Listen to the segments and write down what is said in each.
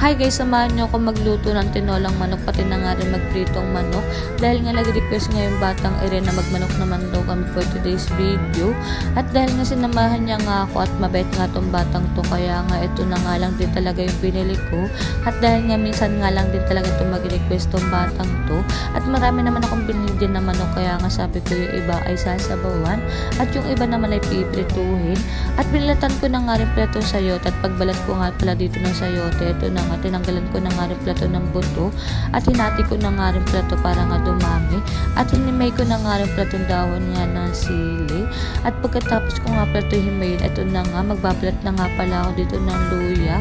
Hi guys, samahan nyo ako magluto ng tinolang manok pati na nga rin magpritong manok. Dahil nga nag-request nga yung batang Irene na magmanok naman daw kami for today's video. At dahil nga sinamahan niya nga ako at mabait nga tong batang to, kaya nga ito na nga lang din talaga yung pinili ko. At dahil nga minsan nga lang din talaga ito mag-request tong batang to. At marami naman akong binili din na manok, kaya nga sabi ko yung iba ay sasabawan at yung iba naman ay piprituhin. At binilatan ko na nga rin pala itong sayote, at pagbalat ko nga pala dito ng sayote, ito na nga, tinanggalan ko na nga rin pala ito ng buto at hinati ko na nga rin pala ito para nga dumami, at hinimay ko na nga rin pala itong dahon nga ng sili. At pagkatapos ko nga pala ito himayin, ito na nga, magbabalat na nga pala ako dito ng luya.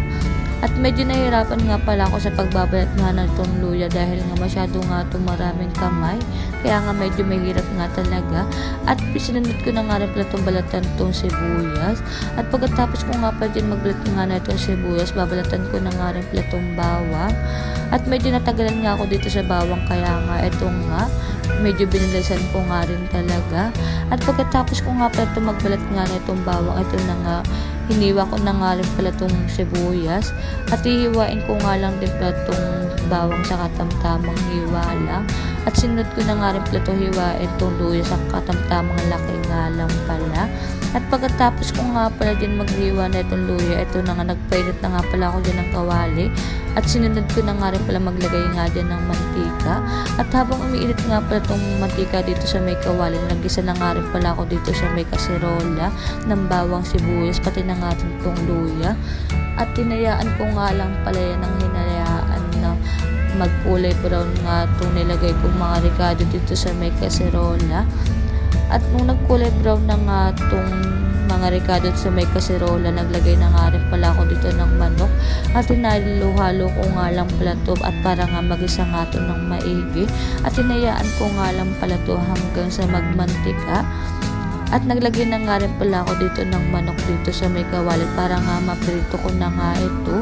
At medyo nahihirapan nga pala ako sa pagbabalat nga ng itong luya dahil nga masyado nga itong maraming kamay. Kaya nga medyo mahirap nga talaga. At sinunod ko na nga rin pala itong balatan itong sibuyas. At pagkatapos ko nga pala dyan magbalat nga na itong sibuyas, babalatan ko na nga rin pala itong bawang. At medyo natagalan nga ako dito sa bawang, kaya nga itong nga medyo binilisan ko nga rin talaga. At pagkatapos ko nga pala itong magbalat nga na itong bawang, ito na nga, hiniwa ko na nga rin pala itong sibuyas. At hihiwain ko nga lang din pala itong bawang sa katamtamang hiwa lang. At sinunod ko na nga rin pala itong hiwain itong luya sa katamtamang laki nga lang pala. At pagkatapos ko nga pala din maghiwa na itong luya, ito na nga, nagpainit na nga pala ako dyan ng kawali. At sinunod ko na nga rin pala maglagay nga dyan ng mantika. At habang umiinit nga pala itong mantika dito sa may kawali, nagisa na nga rin pala ako dito sa may kaserola ng bawang, sibuyas, pati na nga rin itong luya. At tinayaan ko nga lang pala yan ng hinayaan na magkulay brown nga itong nilagay kong mga ricado dito sa may kaserola. At nung nagkulay brown na nga itong mga ricado sa may kaserola, naglagay na nga rin pala ako dito ng manok. At hinalo-halo ko nga lang pala ito at para nga magisa nga ito ng maigi. At hinayaan ko nga lang pala ito hanggang sa magmantika. At naglagay na nga rin pala ako dito ng manok dito sa may kawali para nga maprito ko na nga ito.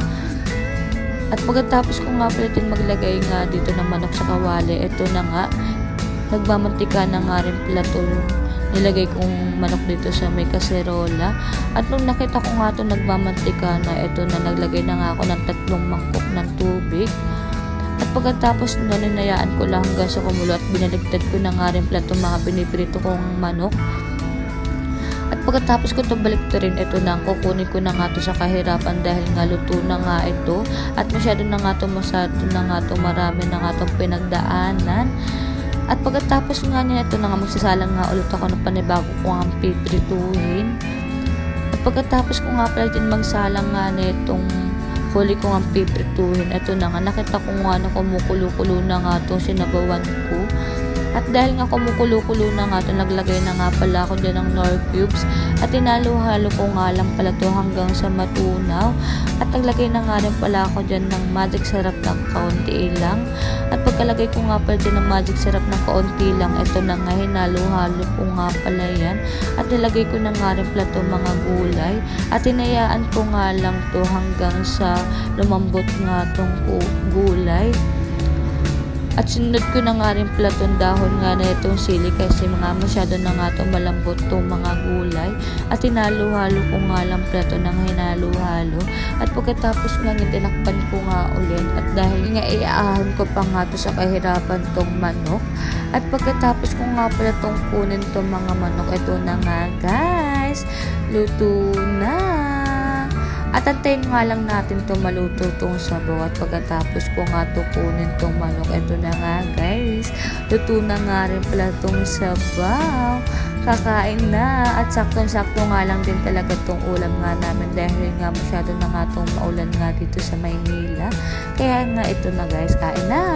At pagkatapos ko nga pala din maglagay nga dito ng manok sa kawali, ito na nga, nagmamantika na nga rin pala ito. Nilagay kong manok dito sa may kaserola. At nung nakita ko nga ito nagmamantika na, ito na, naglagay na nga ako ng 3 mangkok ng tubig. At pagkatapos nun, hinayaan ko lang hanggang sa kumulo at binaligtad ko na nga rin pala itong mga piniprito kong manok. At pagkatapos ko ito baliktarin, ito na, kukunin ko na nga ito sa kahirapan dahil nga luto na nga ito. At masyado na nga ito, marami na nga itong pinagdaanan. At pagkatapos nga niya, ito na nga, magsasalang nga ulit ako ng panibago ko ang piprituhin. At pagkatapos ko nga pala din magsalang nga na itong huli ko ang piprituhin, ito na nga, nakita ko nga na kumukulo-kulo na nga itong sinabawan ko. At dahil nga kumukulo-kulo na nga ito, naglagay na nga pala ako dyan ng Knorr cubes. At tinalo-halo ko nga lang pala ito hanggang sa matunaw. At naglagay na nga rin pala ako dyan ng magic syrup ng kaunti lang. At pagkalagay ko nga pala dyan ng magic syrup ng kaunti lang, ito na nga, hinalo-halo ko nga pala yan. At nilagay ko na nga rin pala ito mga gulay. At hinayaan ko nga lang ito hanggang sa lumambot nga itong gulay. At sinunod ko na nga rin pala itong dahon nga na itong sili kasi mga masyado na nga itong malambot itong mga gulay. At hinalo-halo ko nga lang pala ito ng hinalo-halo. At pagkatapos nga tinakpan ko nga ulit. At dahil nga iaahan ko pa nga ito sa kahirapan itong manok. At pagkatapos ko nga pala itong kunin itong mga manok, ito na nga guys, luto na. At antayin nga lang natin itong maluto itong sabaw. At pagkatapos ko nga ito kunin itong manok, ito na nga guys, luto na nga rin pala itong sabaw. Kakain na. At saktong-sakto nga lang din talaga itong ulam nga namin dahil nga masyado na nga itong maulan nga dito sa Maynila. Kaya nga ito na guys, kain na.